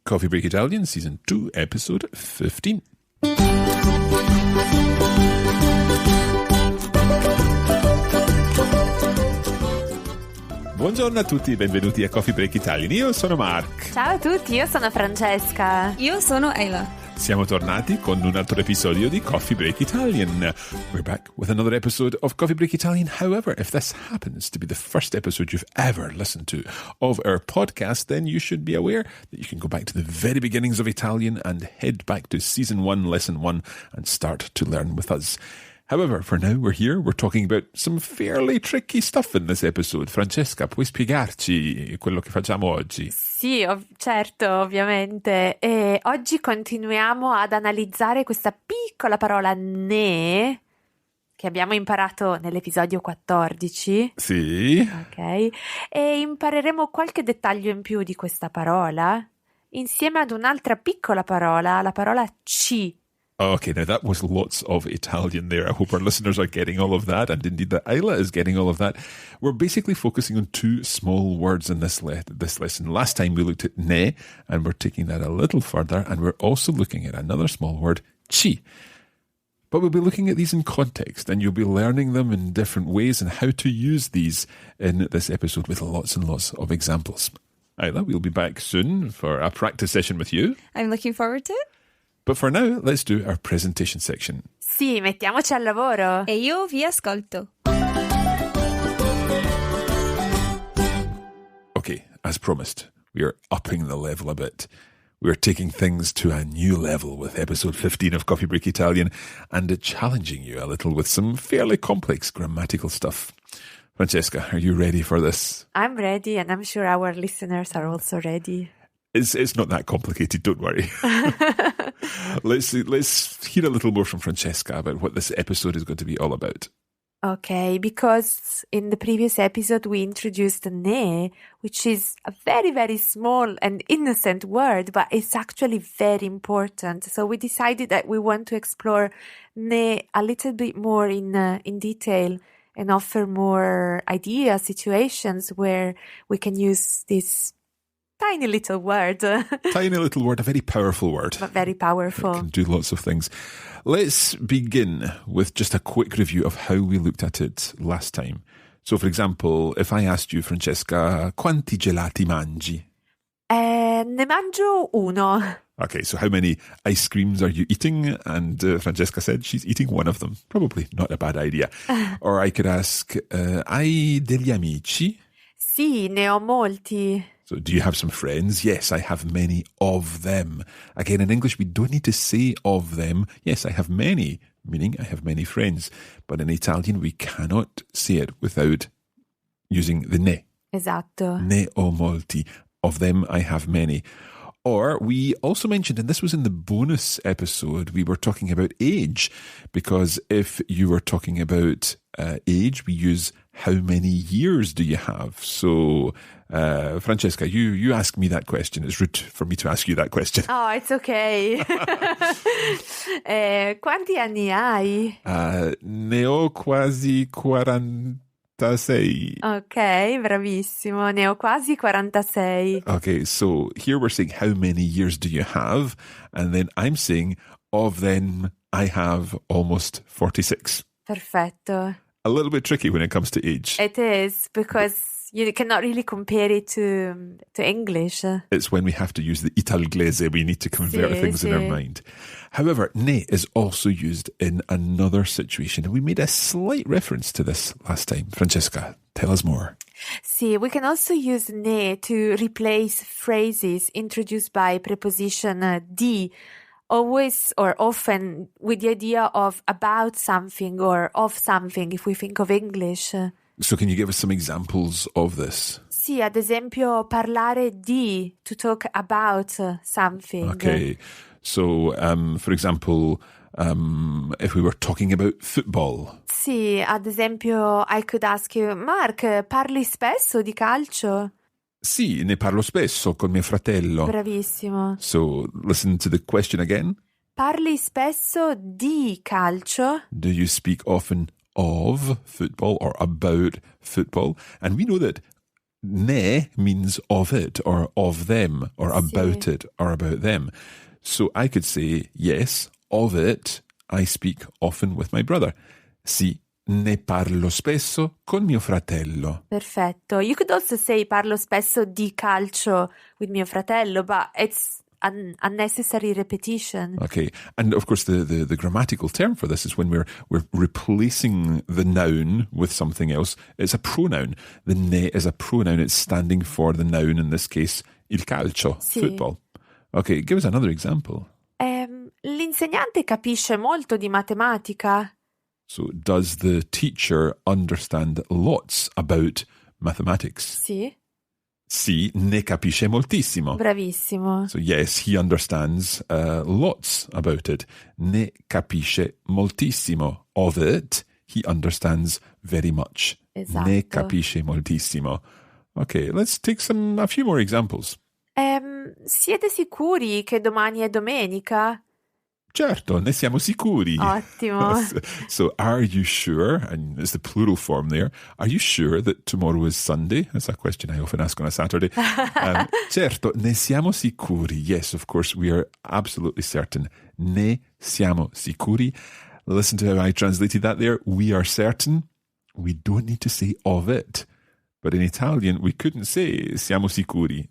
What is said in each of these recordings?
Coffee Break Italian, Season 2, Episode 15. Buongiorno a tutti, benvenuti a Coffee Break Italian. Io sono Mark. Ciao a tutti, io sono Francesca. Io sono Isla. Siamo tornati con un altro episodio di Coffee Break Italian. We're back with another episode of Coffee Break Italian. However, if this happens to be the first episode you've ever listened to of our podcast, then you should be aware that you can go back to the very beginnings of Italian and head back to Season 1, Lesson 1 and start to learn with us. However, for now, we're talking about some fairly tricky stuff in this episode. Francesca, puoi spiegarci quello che facciamo oggi? Sì, certo, ovviamente. E oggi continuiamo ad analizzare questa piccola parola ne, che abbiamo imparato nell'episodio 14. Sì. Ok. E impareremo qualche dettaglio in più di questa parola, insieme ad un'altra piccola parola, la parola ci. Okay, now that was lots of Italian there. I hope our listeners are getting all of that, and indeed that Isla is getting all of that. We're basically focusing on two small words in this lesson. Last time we looked at ne, and we're taking that a little further, and we're also looking at another small word, ci. But we'll be looking at these in context, and you'll be learning them in different ways and how to use these in this episode with lots and lots of examples. Isla, we'll be back soon for a practice session with you. I'm looking forward to it. But for now, let's do our presentation section. Sì, mettiamoci al lavoro. E io vi ascolto. Okay, as promised, we are upping the level a bit. We're taking things to a new level with episode 15 of Coffee Break Italian and challenging you a little with some fairly complex grammatical stuff. Francesca, are you ready for this? I'm ready, and I'm sure our listeners are also ready. It's not that complicated, don't worry. Let's hear a little more from Francesca about what this episode is going to be all about. Okay, because in the previous episode we introduced ne, which is a very, very small and innocent word, but it's actually very important. So we decided that we want to explore ne a little bit more in detail and offer more ideas, situations where we can use this tiny little word. Tiny little word, a very powerful word. But very powerful. It can do lots of things. Let's begin with just a quick review of how we looked at it last time. So, for example, if I asked you, Francesca, quanti gelati mangi? Ne mangio uno. Okay, so how many ice creams are you eating? And Francesca said she's eating one of them. Probably not a bad idea. Or I could ask, hai degli amici? Sì, ne ho molti. So do you have some friends? Yes, I have many of them. Again, in English, we don't need to say of them. Yes, I have many, meaning I have many friends. But in Italian, we cannot say it without using the ne. Esatto. Ne ho molti. Of them, I have many. Or we also mentioned, and this was in the bonus episode, we were talking about age. Because if you were talking about age, we use how many years do you have? So, Francesca, you ask me that question. It's rude for me to ask you that question. Oh, it's okay. Quanti anni hai? Ne ho quasi 46. Ok, bravissimo. Ne ho quasi 46. Okay, so here we're saying how many years do you have? And then I'm saying of them I have almost 46. Perfetto. A little bit tricky when it comes to age. It is, because you cannot really compare it to English. It's when we have to use the italglese, we need to convert things in our mind. However, ne is also used in another situation, and we made a slight reference to this last time. Francesca, tell us more. Sì, we can also use ne to replace phrases introduced by preposition di, always or often with the idea of about something or of something, if we think of English. So can you give us some examples of this? Sì, ad esempio parlare di, to talk about something. Okay, so for example, if we were talking about football. Sì, ad esempio I could ask you, Mark, parli spesso di calcio? Sì, ne parlo spesso con mio fratello. Bravissimo. So listen to the question again. Parli spesso di calcio? Do you speak often of football or about football? And we know that Ne means of it or of them or about it or about them. So I could say, yes, of it, I speak often with my brother. Sì, ne parlo spesso con mio fratello. Perfetto. You could also say parlo spesso di calcio with mio fratello, but it's an unnecessary repetition. Okay, and of course the grammatical term for this is when we're replacing the noun with something else. It's a pronoun. The ne is a pronoun. It's standing for the noun, in this case, il calcio, football. Okay, give us another example. L'insegnante capisce molto di matematica. So, does the teacher understand lots about mathematics? Sì. Sì, ne capisce moltissimo. Bravissimo. So, yes, he understands lots about it. Ne capisce moltissimo. Of it, he understands very much. Esatto. Ne capisce moltissimo. Okay, let's take a few more examples. Siete sicuri che domani è domenica? Certo, ne siamo sicuri. Ottimo. So, are you sure, and it's the plural form there, are you sure that tomorrow is Sunday? That's a question I often ask on a Saturday. Certo, ne siamo sicuri. Yes, of course, we are absolutely certain. Ne siamo sicuri. Listen to how I translated that there. We are certain. We don't need to say of it. But in Italian, we couldn't say siamo sicuri.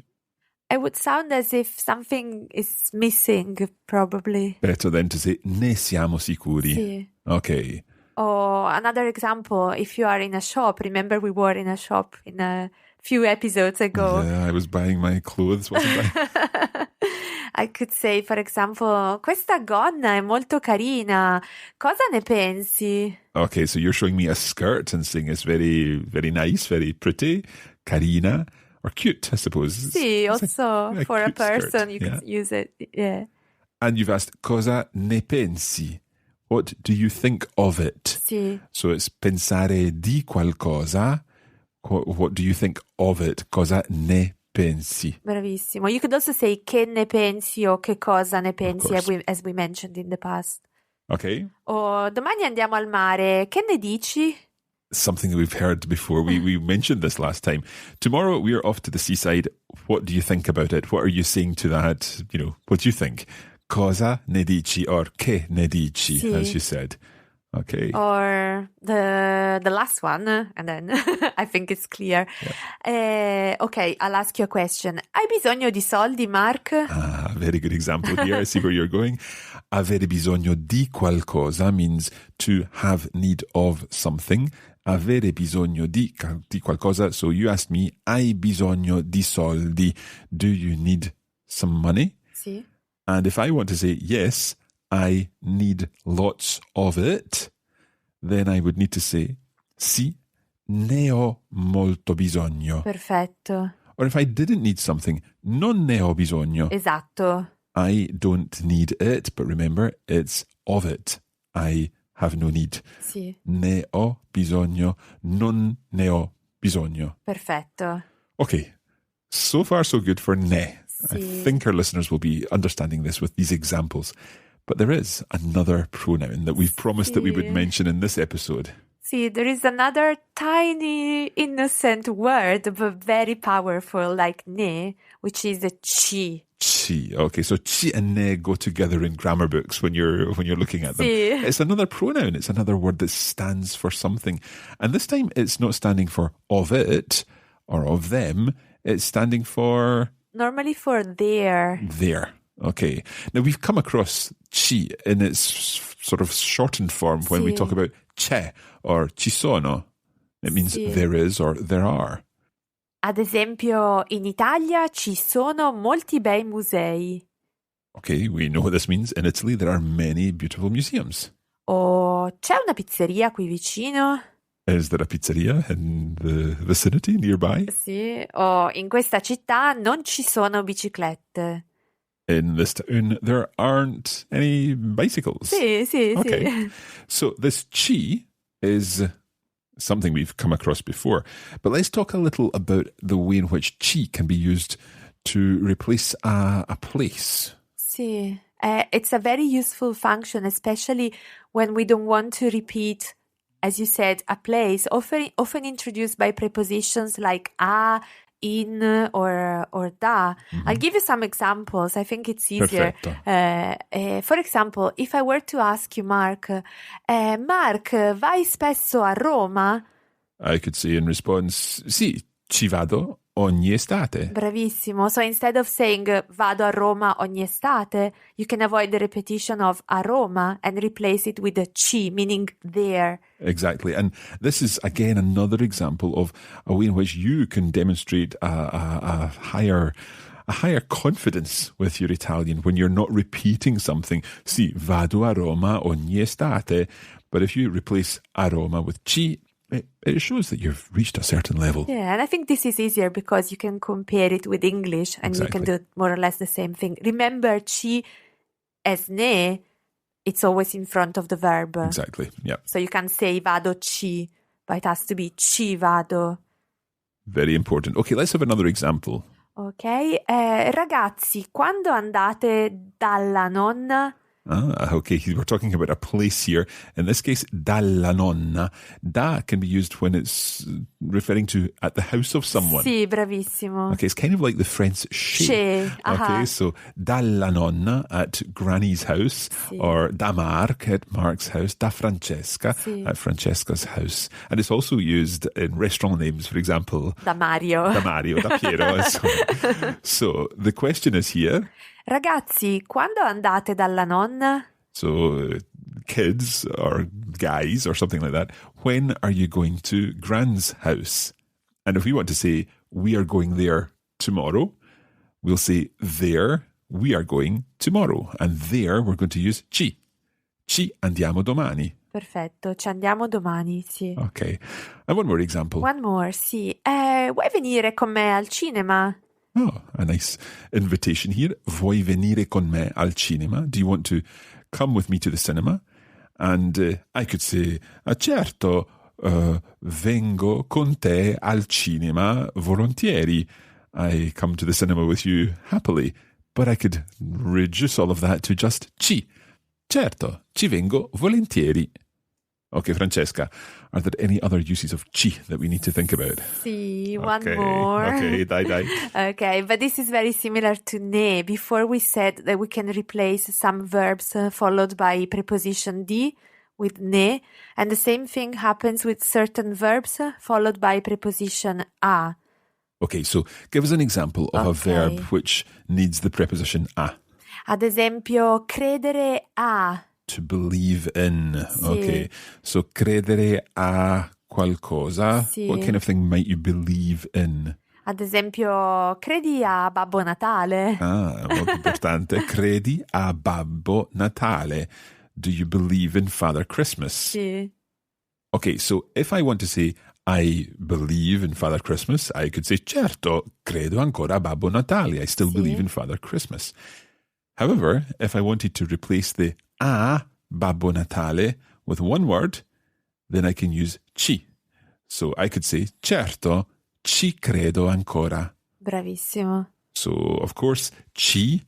It would sound as if something is missing, probably. Better than to say ne siamo sicuri. Sì. Okay. Or another example, if you are in a shop, remember we were in a shop in a few episodes ago. Yeah, I was buying my clothes, wasn't I? I could say, for example, questa gonna è molto carina. Cosa ne pensi? Okay, so you're showing me a skirt and saying it's very, very nice, very pretty, carina. Or cute, I suppose. Sì, also for a person, skirt. you can use it. Yeah. And you've asked, cosa ne pensi? What do you think of it? Sì. So it's pensare di qualcosa. What do you think of it? Cosa ne pensi? Bravissimo. You could also say che ne pensi o che cosa ne pensi, as we mentioned in the past. Okay. O domani andiamo al mare, che ne dici? Something that we've heard before. We mentioned this last time. Tomorrow we are off to the seaside. What do you think about it? What are you saying to that? You know, what do you think? Cosa ne dici or che ne dici, Sì. as you said. Okay. Or the last one, and then I think it's clear. Yeah. Okay, I'll ask you a question. Hai bisogno di soldi, Mark? Ah, very good example here. I see where you're going. Avere bisogno di qualcosa means to have need of something. Avere bisogno di qualcosa. So you asked me, hai bisogno di soldi? Do you need some money? Sì. And if I want to say, yes, I need lots of it, then I would need to say, sì, ne ho molto bisogno. Perfetto. Or if I didn't need something, non ne ho bisogno. Esatto. I don't need it, but remember, it's of it. I have no need. Sì. Ne ho bisogno, non ne ho bisogno. Perfetto. Okay, so far so good for ne. Sì. I think our listeners will be understanding this with these examples. But there is another pronoun that we've promised that we would mention in this episode. See, there is another tiny innocent word, but very powerful, like ne, which is a chi. Chi. Okay, so chi and ne go together in grammar books when you're looking at them. Sí. It's another pronoun. It's another word that stands for something. And this time it's not standing for of it or of them. It's standing for... Normally for there. There. Okay. Now we've come across chi in its sort of shortened form when we talk about c'è or ci sono. It means there is or there are. Ad esempio, in Italia ci sono molti bei musei. Okay, we know what this means. In Italy, there are many beautiful museums. O c'è una pizzeria qui vicino? Is there a pizzeria in the vicinity nearby? Sì. O in questa città non ci sono biciclette. In this town, there aren't any bicycles. Sì. Okay. So this chi is something we've come across before. But let's talk a little about the way in which chi can be used to replace a place. Sì. It's a very useful function, especially when we don't want to repeat as you said, a place, often introduced by prepositions like a, in, or da. I'll give you some examples. I think it's easier. Perfetto. For example, if I were to ask you, Mark, Mark, vai spesso a Roma? I could say in response, sì, ci vado ogni estate. Bravissimo. So instead of saying vado a Roma ogni estate, you can avoid the repetition of a Roma and replace it with a ci, meaning there. Exactly. And this is, again, another example of a way in which you can demonstrate a higher confidence with your Italian when you're not repeating something. Sì, vado a Roma ogni estate. But if you replace a Roma with ci, it shows that you've reached a certain level. Yeah, and I think this is easier because you can compare it with English and you can do more or less the same thing. Remember, ci as ne, it's always in front of the verb. Exactly, yeah. So you can say vado ci, but it has to be ci vado. Very important. Okay, let's have another example. Ok, ragazzi, quando andate dalla nonna? Okay, we're talking about a place here. In this case, dalla nonna. Da can be used when it's referring to at the house of someone. Sì, bravissimo. Okay, it's kind of like the French chez. Okay, so dalla nonna at Granny's house, or da Mark at Mark's house, da Francesca at Francesca's house. And it's also used in restaurant names, for example. Da Mario. Da Mario, da Piero. And so on. So the question is here. Ragazzi, quando andate dalla nonna? So kids or guys or something like that, when are you going to Gran's house? And if we want to say we are going there tomorrow, we'll say there we are going tomorrow. And there we're going to use ci. Ci andiamo domani. Perfetto, ci andiamo domani, sì. Okay. And one more example. One more, sì. Vuoi venire con me al cinema? Oh, a nice invitation here. Vuoi venire con me al cinema? Do you want to come with me to the cinema? And I could say, certo, vengo con te al cinema volentieri. I come to the cinema with you happily. But I could reduce all of that to just ci. Certo, ci vengo volentieri. Okay, Francesca, are there any other uses of ci that we need to think about? Sì, one more. Okay, dai. Okay, but this is very similar to ne. Before we said that we can replace some verbs followed by preposition di with ne, and the same thing happens with certain verbs followed by preposition a. Okay, so give us an example of a verb which needs the preposition a. Ad esempio, credere a. To believe in. Sì. Okay, so credere a qualcosa. Sì. What kind of thing might you believe in? Ad esempio, credi a Babbo Natale? Molto importante. Credi a Babbo Natale. Do you believe in Father Christmas? Sì. Okay, so if I want to say I believe in Father Christmas, I could say certo, credo ancora a Babbo Natale. I still believe in Father Christmas. However, if I wanted to replace the a Babbo Natale with one word, then I can use ci. So I could say certo, ci credo ancora. Bravissimo. So, of course, ci,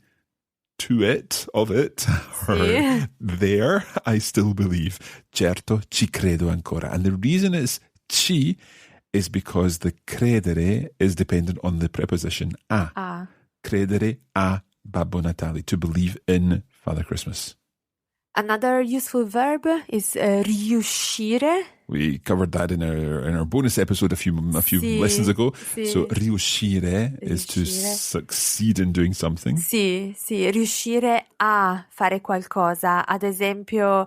to it, of it, or there, I still believe. Certo, ci credo ancora. And the reason it's ci is because the credere is dependent on the preposition a. Credere a Babbo Natale, to believe in Father Christmas. Another useful verb is riuscire. We covered that in our bonus episode a few lessons ago. So riuscire is to succeed in doing something. Sì, riuscire a fare qualcosa. Ad esempio,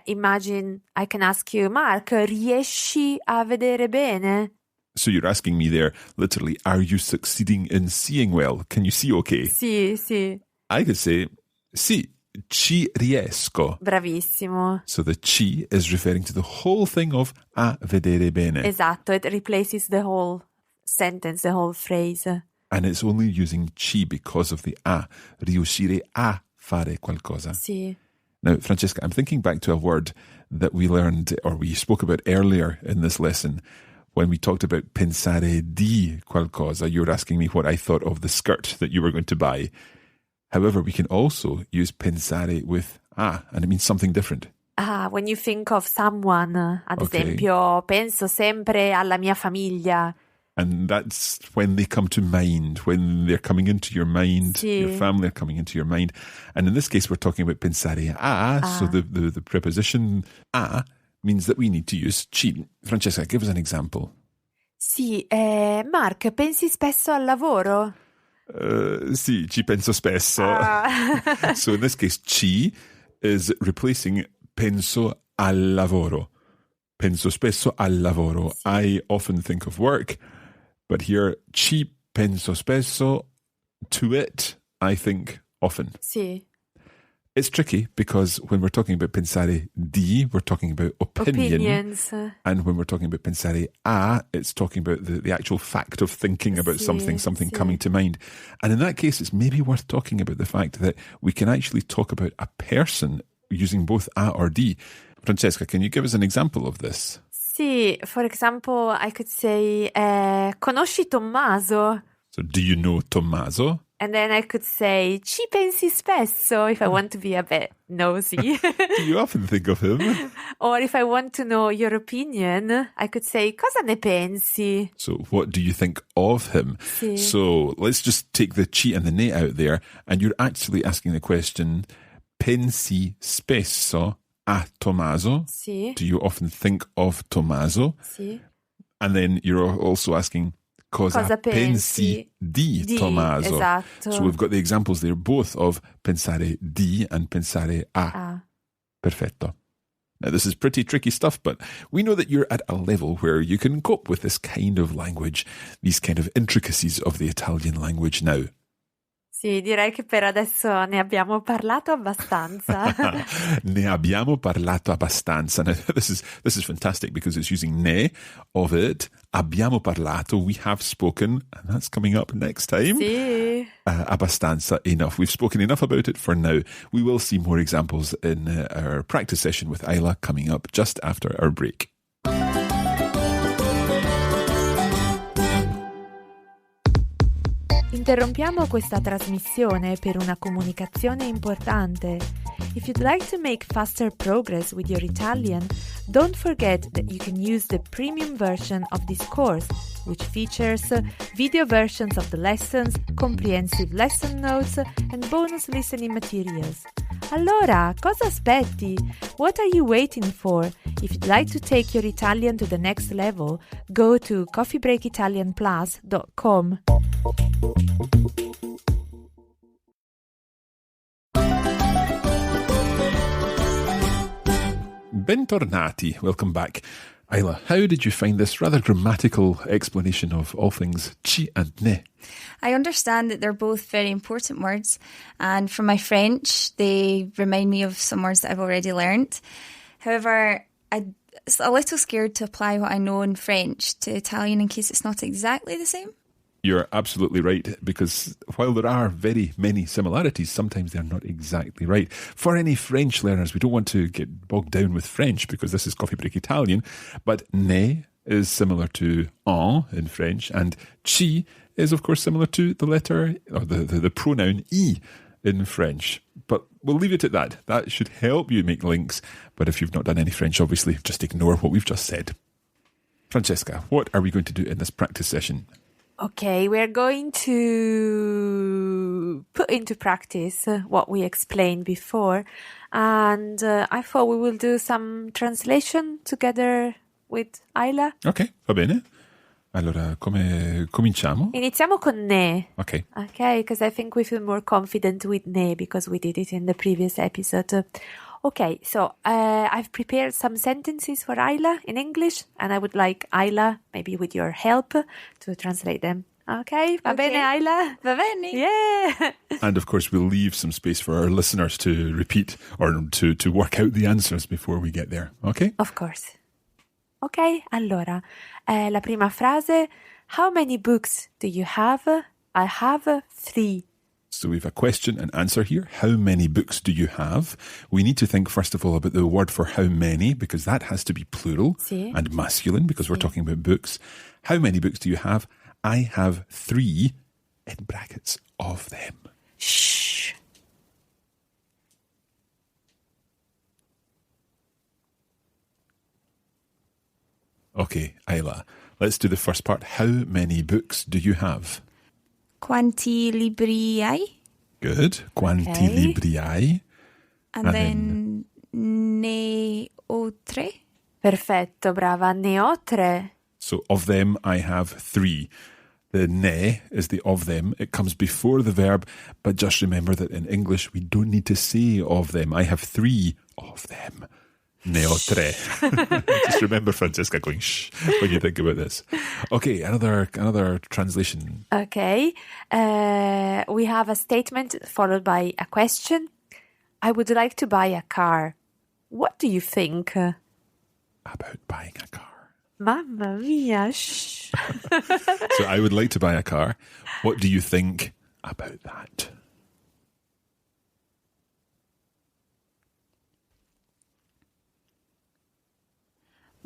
imagine I can ask you, Mark, riesci a vedere bene? So you're asking me there, literally, are you succeeding in seeing well? Can you see okay? Sì. I could say, sì, ci riesco. Bravissimo. So the ci is referring to the whole thing of a vedere bene. Esatto, it replaces the whole sentence, the whole phrase. And it's only using ci because of the a. Riuscire a fare qualcosa. Sì. Now, Francesca, I'm thinking back to a word that we learned, or we spoke about earlier in this lesson, when we talked about pensare di qualcosa. You were asking me what I thought of the skirt that you were going to buy. However, we can also use pensare with a, and it means something different. When you think of someone, ad esempio, penso sempre alla mia famiglia. And that's when they come to mind, when they're coming into your mind, your family are coming into your mind. And in this case, we're talking about pensare a. So the preposition a means that we need to use ci. Francesca, give us an example. Sì, Mark, pensi spesso al lavoro? Sì, ci penso spesso. So in this case, ci is replacing penso al lavoro. Penso spesso al lavoro. Sì. I often think of work, but here, ci penso spesso, to it, I think often. Sì. It's tricky because when we're talking about pensare di, we're talking about Opinions. And when we're talking about pensare a, it's talking about the actual fact of thinking about something coming to mind. And in that case, it's maybe worth talking about the fact that we can actually talk about a person using both a or di. Francesca, can you give us an example of this? Sì, for example, I could say, conosci Tommaso? So, do you know Tommaso? And then I could say, ci pensi spesso, if I want to be a bit nosy. Do you often think of him? Or if I want to know your opinion, I could say, cosa ne pensi? So, what do you think of him? Sì. So, let's just take the ci and the ne out there, and you're actually asking the question, pensi spesso a Tommaso? Sì. Do you often think of Tommaso? Sì. And then you're also asking, cosa pensi di Tommaso? Esatto. So we've got the examples there, both of pensare di and pensare a. Perfetto. Now, this is pretty tricky stuff, but we know that you're at a level where you can cope with this kind of language, these kind of intricacies of the Italian language now. Sì, direi che per adesso ne abbiamo parlato abbastanza. Ne abbiamo parlato abbastanza. Now, this is fantastic because it's using ne, of it. Abbiamo parlato, we have spoken, and that's coming up next time. Sì. Abbastanza, enough. We've spoken enough about it for now. We will see more examples in our practice session with Isla coming up just after our break. Interrompiamo questa trasmissione per una comunicazione importante. If you'd like to make faster progress with your Italian, don't forget that you can use the premium version of this course, which features video versions of the lessons, comprehensive lesson notes, and bonus listening materials. Allora, cosa aspetti? What are you waiting for? If you'd like to take your Italian to the next level, go to coffeebreakitalianplus.com. Bentornati. Welcome back. Isla, how did you find this rather grammatical explanation of all things ci and ne? I understand that they're both very important words, and from my French, they remind me of some words that I've already learnt. However, I'm a little scared to apply what I know in French to Italian in case it's not exactly the same. You're absolutely right, because while there are very many similarities, sometimes they're not exactly right. For any French learners, we don't want to get bogged down with French because this is Coffee Break Italian, but ne is similar to en in French, and ci is, of course, similar to the letter, or the pronoun I in French. But we'll leave it at that. That should help you make links, but if you've not done any French, obviously, just ignore what we've just said. Francesca, what are we going to do in this practice session? Okay, we're going to put into practice what we explained before, and I thought we will do some translation together with Isla. Ok, va bene. Allora, come cominciamo? Iniziamo con ne. Ok. Okay, because I think we feel more confident with ne because we did it in the previous episode. Okay, so I've prepared some sentences for Isla in English, and I would like Isla, maybe with your help, to translate them. Okay, va bene, Isla? Va bene. Yeah. And of course, we'll leave some space for our listeners to repeat or to work out the answers before we get there. Okay? Of course. Ok, allora, la prima frase, how many books do you have? I have 3. So we have a question and answer here. How many books do you have? We need to think, first of all, about the word for how many, because that has to be plural Sì. and masculine, because we're talking about books. How many books do you have? I have 3, in brackets, of them. Shh. Okay, Isla, let's do the first part. How many books do you have? Quanti libri hai? Good. Quanti Okay. libri hai? And then ne ho tre? Perfetto, brava. Ne ho 3. So of them, I have 3. The ne is the of them. It comes before the verb, but just remember that in English, we don't need to say of them. I have 3 of them. Ne ho tre. Just remember Francesca going shh when you think about this. Okay, another translation. Okay. We have a statement followed by a question. I would like to buy a car. What do you think? About buying a car. Mamma mia. Shh. So I would like to buy a car. What do you think about that?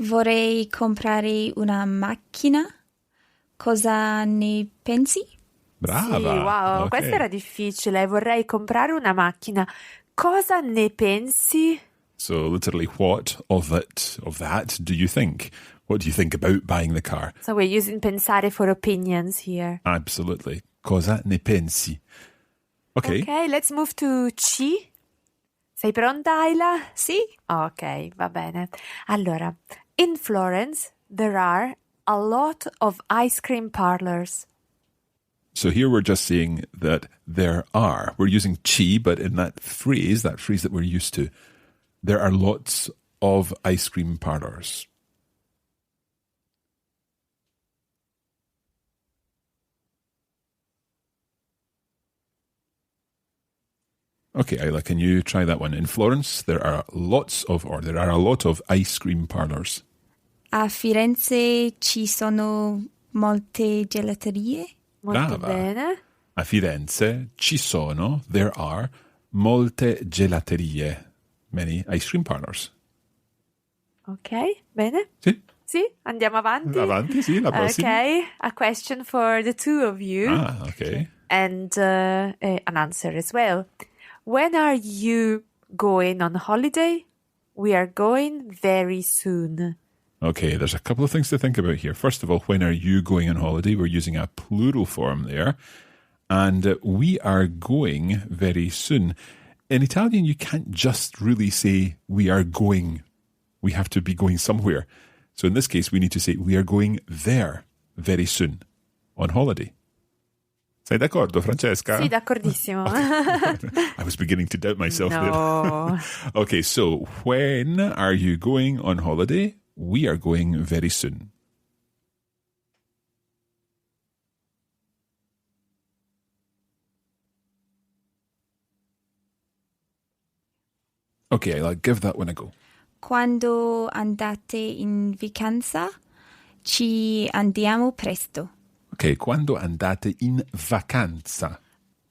Vorrei comprare una macchina. Cosa ne pensi? Brava. Sì, wow, Okay. questa era difficile. Vorrei comprare una macchina. Cosa ne pensi? So literally, what of that do you think? What do you think about buying the car? So we're using pensare for opinions here. Absolutely. Cosa ne pensi? Okay. Ok, let's move to C. Sei pronta, Isla? Sì. Ok, va bene. Allora, in Florence, there are a lot of ice cream parlors. So here we're just saying that there are. We're using chi, but in that phrase that we're used to, there are lots of ice cream parlors. Okay, Isla, can you try that one? In Florence, there are a lot of ice cream parlors. A Firenze ci sono molte gelaterie. Molto Brava. bene. A Firenze there are molte gelaterie, many ice cream parlors. Ok, bene. Sì? Sì, andiamo avanti. Avanti, sì, la prossima. Okay, a question for the two of you. Ah, okay. And an answer as well. When are you going on holiday? We are going very soon. Okay, there's a couple of things to think about here. First of all, when are you going on holiday? We're using a plural form there. And we are going very soon. In Italian, you can't just really say we are going. We have to be going somewhere. So in this case, we need to say we are going there very soon on holiday. Sei d'accordo, Francesca? Sì, d'accordissimo. I was beginning to doubt myself there. No. Okay, so when are you going on holiday? We are going very soon. Okay, I'll give that one a go. Quando andate in vacanza? Ci andiamo presto. Okay, quando andate in vacanza?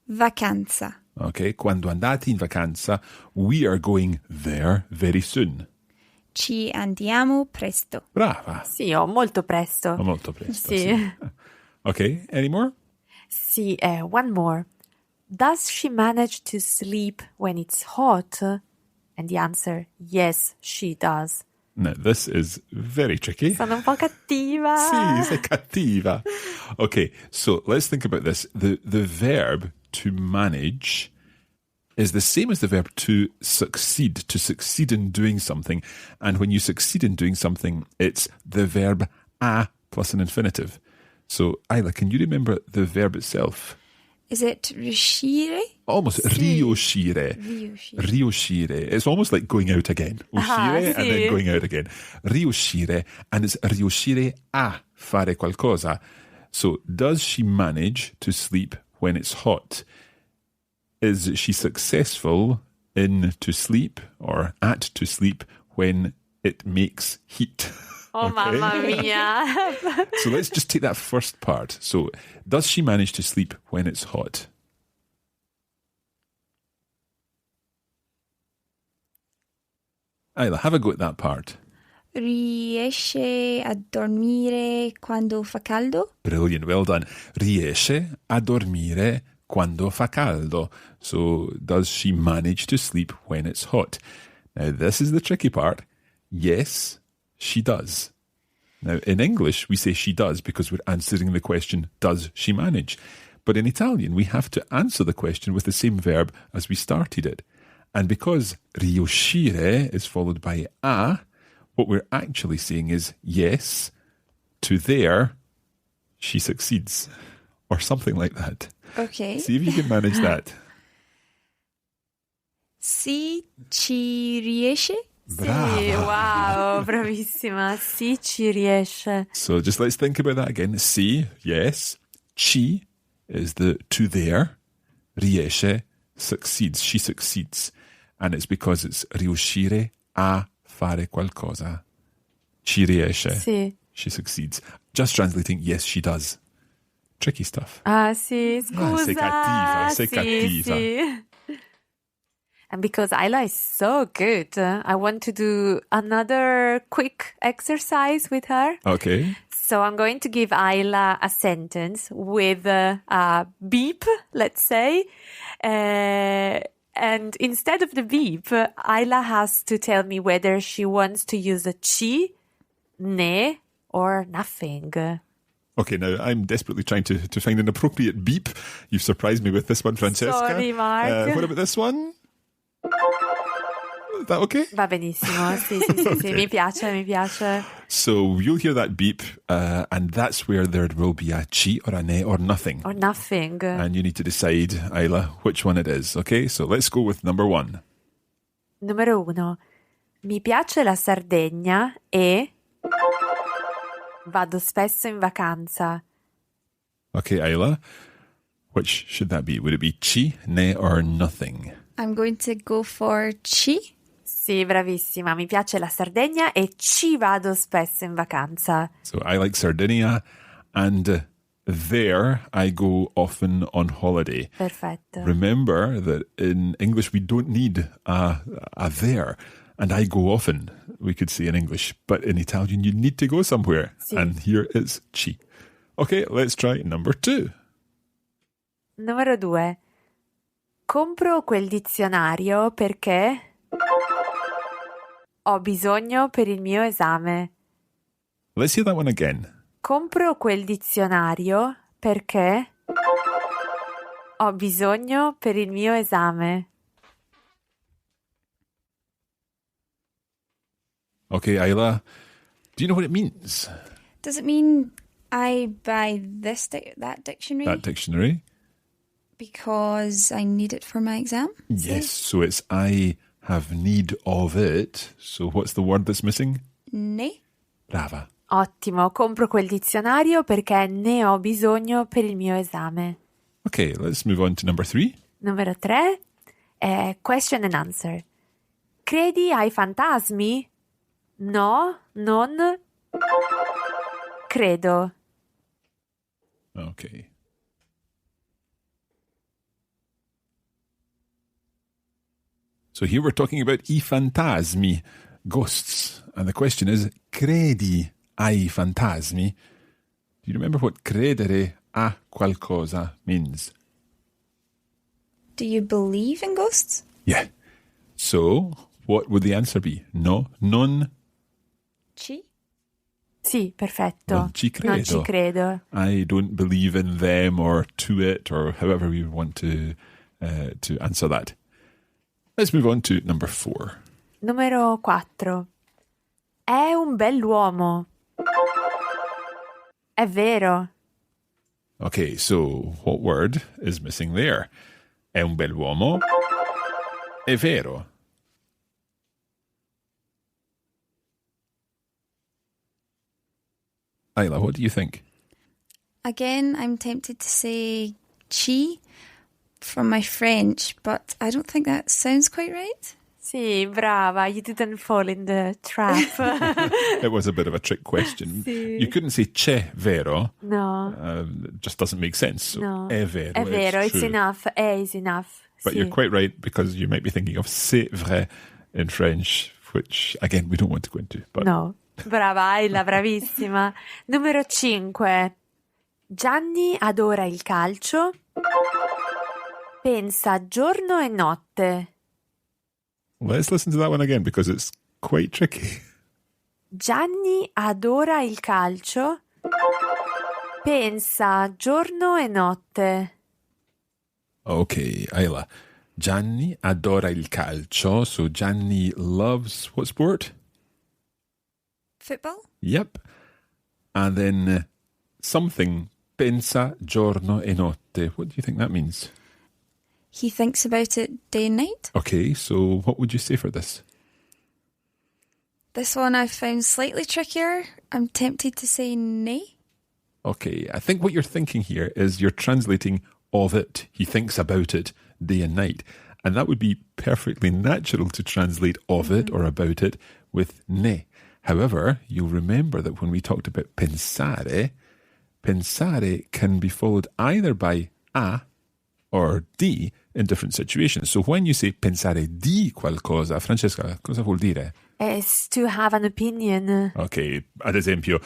Vacanza. Okay, quando andate in vacanza, we are going there very soon. Ci andiamo presto. Brava. Sì, molto presto. Molto presto. Sì. Sì. Okay, any more? Sì, one more. Does she manage to sleep when it's hot? And the answer, yes, she does. Now, this is very tricky. Sono un po' cattiva. Sì, sei cattiva. Okay, so let's think about this. The verb to manage is the same as the verb to succeed in doing something. And when you succeed in doing something, it's the verb a plus an infinitive. So, Isla, can you remember the verb itself? Is it riuscire? Almost. Sì. Riuscire. Riuscire. Riuscire. It's almost like going out again. Uscire and then sì. going out again. Riuscire. And it's riuscire a fare qualcosa. So, does she manage to sleep when it's hot? Is she successful in to sleep or at to sleep when it makes heat? Oh, Okay. mamma mia. So let's just take that first part. So, does she manage to sleep when it's hot? Isla, have a go at that part. Riesce a dormire quando fa caldo? Brilliant, well done. Riesce a dormire quando fa caldo. So, does she manage to sleep when it's hot? Now, this is the tricky part. Yes, she does. Now, in English, we say she does because we're answering the question, does she manage? But in Italian, we have to answer the question with the same verb as we started it. And because riuscire is followed by a, what we're actually saying is, yes, to there, she succeeds. Or something like that. Okay. See if you can manage that. Si ci riesce? Brava. Sì, wow, bravissima. Sì, ci riesce. So just let's think about that again. Si, yes. Ci is the to there. Riesce, succeeds. She succeeds. And it's because it's riuscire a fare qualcosa. Ci riesce. Sì. She succeeds. Just translating, yes, she does. Tricky stuff. Ah, sì, scusa. Sei cattiva, sei Sì, cattiva. sì. And because Isla is so good, I want to do another quick exercise with her. Okay. So I'm going to give Isla a sentence with a beep, let's say. And instead of the beep, Isla has to tell me whether she wants to use a ci, ne, or nothing. Okay, now I'm desperately trying to find an appropriate beep. You've surprised me with this one, Francesca. Sorry, Mark. What about this one? Is that okay? Va benissimo, sì, sì, sì, sì. Mi piace, mi piace. So you'll hear that beep, and that's where there will be a ci or a ne or nothing. Or nothing. And you need to decide, Isla, which one it is. Okay, so let's go with number one. Numero 1. Mi piace la Sardegna e vado spesso in vacanza. Okay, Isla, which should that be? Would it be ci, ne, or nothing? I'm going to go for ci. Sì, bravissima. Mi piace la Sardegna e ci vado spesso in vacanza. So I like Sardinia, and there I go often on holiday. Perfetto. Remember that in English we don't need a there, and I go often, we could say in English, but in Italian you need to go somewhere, Sì. and here is ci. Okay, let's try number 2. Numero 2. Compro quel dizionario perché ho bisogno per il mio esame. Let's hear that one again. Compro quel dizionario perché ho bisogno per il mio esame. Okay, Isla, do you know what it means? Does it mean I buy that dictionary That dictionary? because I need it for my exam? Yes, so it's I have need of it. So what's the word that's missing? Ne? Brava. Ottimo, compro quel dizionario perché ne ho bisogno per il mio esame. Okay, let's move on to number 3. Numero 3 è question and answer. Credi ai fantasmi? No, non credo. Okay. So here we're talking about I fantasmi, ghosts. And the question is, credi ai fantasmi? Do you remember what credere a qualcosa means? Do you believe in ghosts? Yeah. So, what would the answer be? No, non Ci? Sì, perfetto. Non ci credo. Non ci credo. I don't believe in them or to it or however we want to answer that. Let's move on to number 4. Numero 4. È un bell'uomo. È vero. Okay, so what word is missing there? È un bell'uomo. È vero. Isla, what do you think? Again, I'm tempted to say ci from my French, but I don't think that sounds quite right. Sì, brava. You didn't fall in the trap. It was a bit of a trick question. Sì. You couldn't say c'è vero. No. It just doesn't make sense. So No. è vero. È vero, it's true. enough. È is enough. But Sì. you're quite right, because you might be thinking of c'est vrai in French, which, again, we don't want to go into. But No. Brava, Ayla, bravissima. Numero 5. Gianni adora il calcio. Pensa giorno e notte. let's listen to that one again, because it's quite tricky. Gianni adora il calcio. Pensa giorno e notte. Okay, Isla. Gianni adora il calcio. So Gianni loves what sport? Football? Yep. And then something, pensa giorno e notte. What do you think that means? He thinks about it day and night. Okay, so what would you say for this? This one I found slightly trickier. I'm tempted to say nay. Okay, I think what you're thinking here is you're translating of it. He thinks about it day and night. And that would be perfectly natural to translate of it or about it with ne. However, you'll remember that when we talked about pensare, pensare can be followed either by a or di in different situations. So when you say pensare di qualcosa, Francesca, cosa vuol dire? It's to have an opinion. Ok, ad esempio,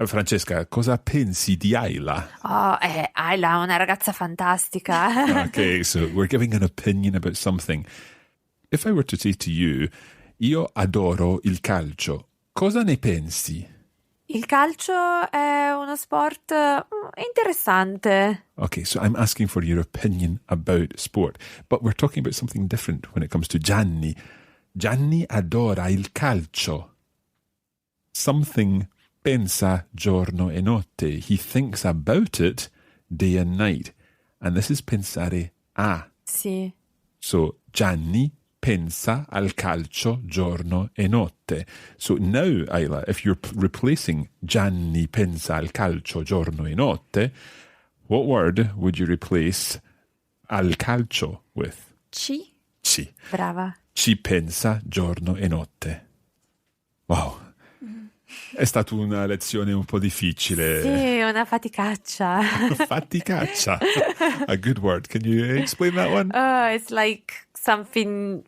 Francesca, cosa pensi di Isla? Oh, Isla è una ragazza fantastica. Okay, so we're giving an opinion about something. If I were to say to you, io adoro il calcio, cosa ne pensi? Il calcio è uno sport interessante. Okay, so I'm asking for your opinion about sport, but we're talking about something different when it comes to Gianni. Gianni adora il calcio. Something pensa giorno e notte. He thinks about it day and night. And this is pensare a. Sì. So Gianni pensa al calcio giorno e notte. So now, Isla, if you're replacing Gianni pensa al calcio giorno e notte, what word would you replace al calcio with? Ci. Ci. Brava. Ci pensa giorno e notte. Wow. È stata una lezione un po' difficile. Sì, una faticaccia. Faticaccia. A good word. Can you explain that one? It's like something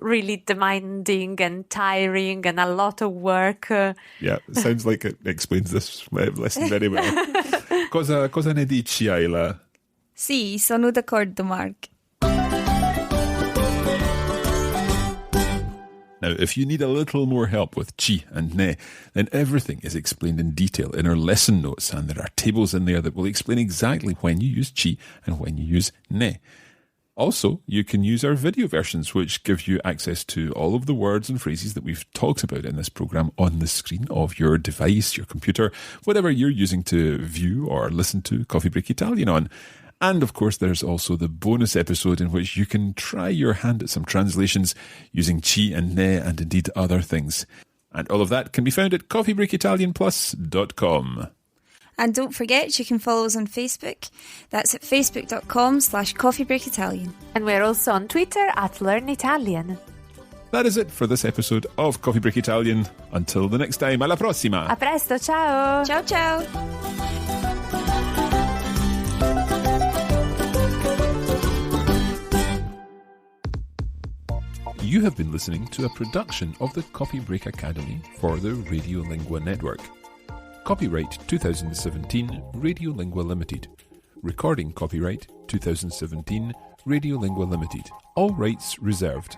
really demanding and tiring and a lot of work. Yeah, sounds like it explains this lesson very well. Cosa ne dici, Isla? Sì, sono d'accordo, Mark. Now, if you need a little more help with chi and ne, then everything is explained in detail in our lesson notes, and there are tables in there that will explain exactly when you use chi and when you use ne. Also, you can use our video versions, which give you access to all of the words and phrases that we've talked about in this program on the screen of your device, your computer, whatever you're using to view or listen to Coffee Break Italian on. And of course, there's also the bonus episode in which you can try your hand at some translations using chi and ne and indeed other things. And all of that can be found at coffeebreakitalianplus.com. And don't forget, you can follow us on Facebook. That's at facebook.com/coffeebreakitalian. And we're also on Twitter at Learn Italian. That is it for this episode of Coffee Break Italian. Until the next time, alla prossima! A presto, ciao! Ciao, ciao! You have been listening to a production of the Coffee Break Academy for the Radiolingua Network. Copyright 2017 Radiolingua Limited. Recording copyright 2017 Radiolingua Limited. All rights reserved.